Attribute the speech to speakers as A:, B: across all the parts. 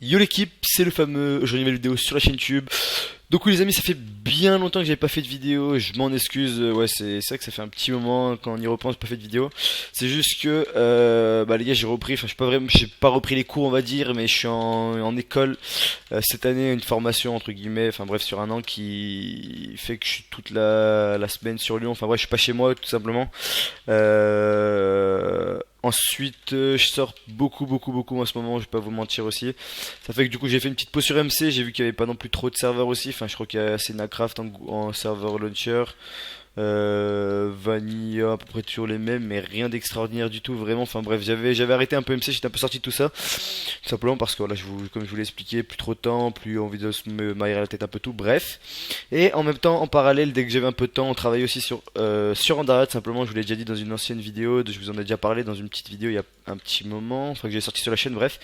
A: Yo l'équipe, c'est le fameux aujourd'hui nouvelle vidéo sur la chaîne YouTube. Donc oui les amis, ça fait bien longtemps que j'avais pas fait de vidéo, je m'en excuse, ouais c'est vrai que ça fait un petit moment quand on y repense, j'ai pas fait de vidéo. C'est juste que bah les gars j'ai repris, enfin j'ai pas repris les cours on va dire, mais je suis en école cette année, une formation entre guillemets, enfin bref sur un an qui fait que je suis toute la semaine sur Lyon, enfin bref je suis pas chez moi tout simplement. Ensuite, je sors beaucoup en ce moment, je vais pas vous mentir aussi. Ça fait que du coup, j'ai fait une petite pause sur MC, j'ai vu qu'il y avait pas non plus trop de serveurs aussi. Enfin, je crois qu'il y a Senacraft en serveur launcher. Vanilla, à peu près toujours les mêmes, mais rien d'extraordinaire du tout, vraiment. Enfin bref, j'avais arrêté un peu MC, j'étais un peu sorti de tout ça. Tout simplement parce que voilà, comme je vous l'ai expliqué, plus trop de temps, plus envie de me m'aérer la tête un peu tout, bref. Et en même temps, en parallèle, dès que j'avais un peu de temps, on travaillait aussi sur Andariat, simplement, je vous l'ai déjà dit dans une ancienne vidéo, je vous en ai déjà parlé dans une petite vidéo il y a un petit moment, enfin que j'ai sorti sur la chaîne, bref.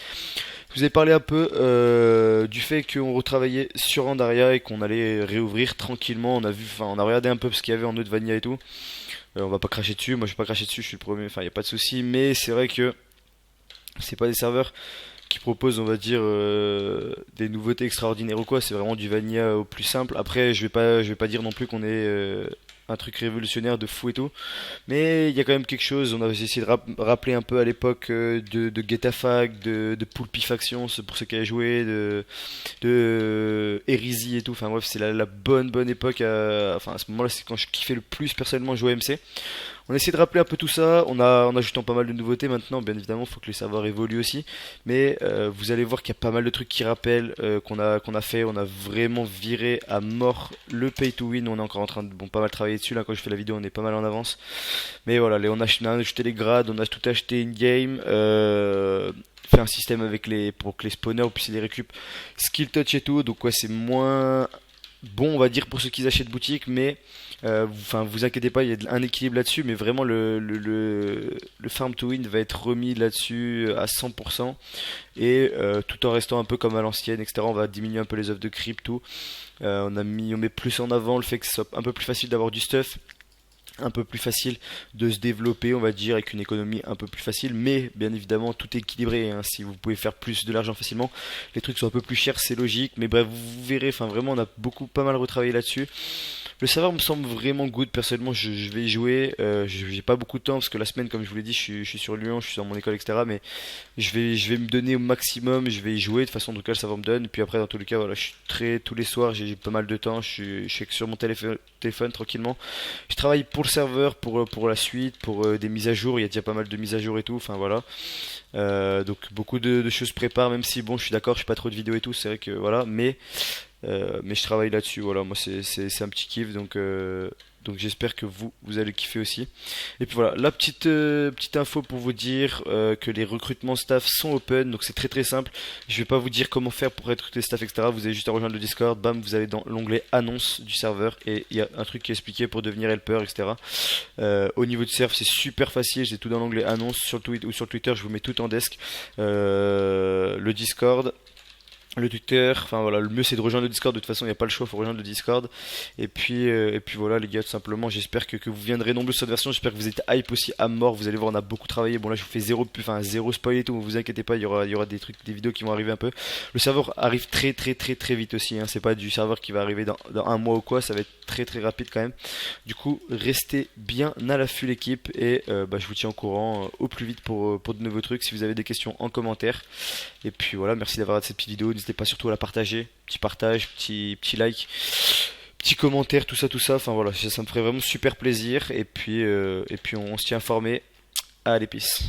A: Je vous ai parlé un peu du fait qu'on retravaillait sur Andaria et qu'on allait réouvrir tranquillement. On a regardé un peu ce qu'il y avait en Node Vanilla et tout. On va pas cracher dessus, moi je vais pas cracher dessus, je suis le premier, enfin y a pas de souci. Mais c'est vrai que c'est pas des serveurs qui proposent, on va dire, des nouveautés extraordinaires ou quoi. C'est vraiment du Vanilla au plus simple. Après, je vais pas dire non plus qu'on est un truc révolutionnaire de fou et tout. Mais il y a quand même quelque chose, on avait essayé de rappeler un peu à l'époque de Getafag, de Poulpifaction, pour ceux qui avaient joué, de Heresy et tout, enfin bref c'est la bonne époque, enfin à ce moment là c'est quand je kiffais le plus personnellement jouer MC. On a essayé de rappeler un peu tout ça, en ajoutant pas mal de nouveautés maintenant, bien évidemment il faut que les serveurs évoluent aussi, mais vous allez voir qu'il y a pas mal de trucs qui rappellent qu'on a fait, on a vraiment viré à mort le pay to win, on est encore en train de pas mal travailler dessus, là quand je fais la vidéo on est pas mal en avance, mais voilà, on a ajouté les grades, on a tout acheté in-game, fait un système pour que les spawners puissent les récup skill touch et tout, donc ouais c'est moins bon on va dire pour ceux qui achètent boutique, mais enfin vous inquiétez pas, il y a un équilibre là-dessus, mais vraiment le farm to win va être remis là-dessus à 100%, et tout en restant un peu comme à l'ancienne, etc. On va diminuer un peu les offres de creep, tout. On met plus en avant le fait que ce soit un peu plus facile d'avoir du stuff, un peu plus facile de se développer, on va dire, avec une économie un peu plus facile, mais bien évidemment tout est équilibré, hein. Si vous pouvez faire plus de l'argent facilement, les trucs sont un peu plus chers, c'est logique, mais bref, vous verrez, enfin vraiment on a pas mal retravaillé là-dessus. Le serveur me semble vraiment good, personnellement je vais y jouer, j'ai pas beaucoup de temps parce que la semaine comme je vous l'ai dit je suis sur Lyon, je suis sur mon école etc, mais je vais me donner au maximum, je vais y jouer de toute façon, en tout cas le serveur me donne, et puis après dans tous les cas voilà, je suis tous les soirs j'ai pas mal de temps, je suis sur mon téléphone tranquillement, je travaille pour le serveur, pour la suite, pour des mises à jour, il y a déjà pas mal de mises à jour et tout, enfin voilà. Donc beaucoup de choses préparent, même si bon je suis d'accord, je fais pas trop de vidéos et tout, c'est vrai que voilà, mais je travaille là-dessus, voilà, moi c'est un petit kiff, donc j'espère que vous allez kiffer aussi. Et puis voilà, la petite info pour vous dire que les recrutements staff sont open, donc c'est très simple. Je vais pas vous dire comment faire pour recruter staff, etc. Vous avez juste à rejoindre le Discord, bam, vous allez dans l'onglet annonce du serveur et il y a un truc qui est expliqué pour devenir helper, etc. Au niveau du serve, c'est super facile, j'ai tout dans l'onglet annonce sur le tweet ou sur Twitter, je vous mets tout en desk. Le Discord, le Twitter, enfin voilà, le mieux c'est de rejoindre le Discord, de toute façon il n'y a pas le choix, il faut rejoindre le Discord. Et puis voilà les gars, tout simplement, j'espère que vous viendrez nombreux sur cette version, j'espère que vous êtes hype aussi à mort, vous allez voir on a beaucoup travaillé, bon là je vous fais zéro spoil et tout, vous inquiétez pas, il y aura des trucs, des vidéos qui vont arriver un peu. Le serveur arrive très vite aussi, hein. C'est pas du serveur qui va arriver dans un mois ou quoi, ça va être très rapide quand même. Du coup restez bien à l'affût l'équipe, et je vous tiens au courant au plus vite pour de nouveaux trucs, si vous avez des questions en commentaire. Et puis voilà, merci d'avoir regardé cette petite vidéo, n'hésitez pas surtout à la partager, petit partage, petit like, petit commentaire, tout ça, enfin voilà, ça me ferait vraiment super plaisir, et puis on se tient informé. Allez, peace.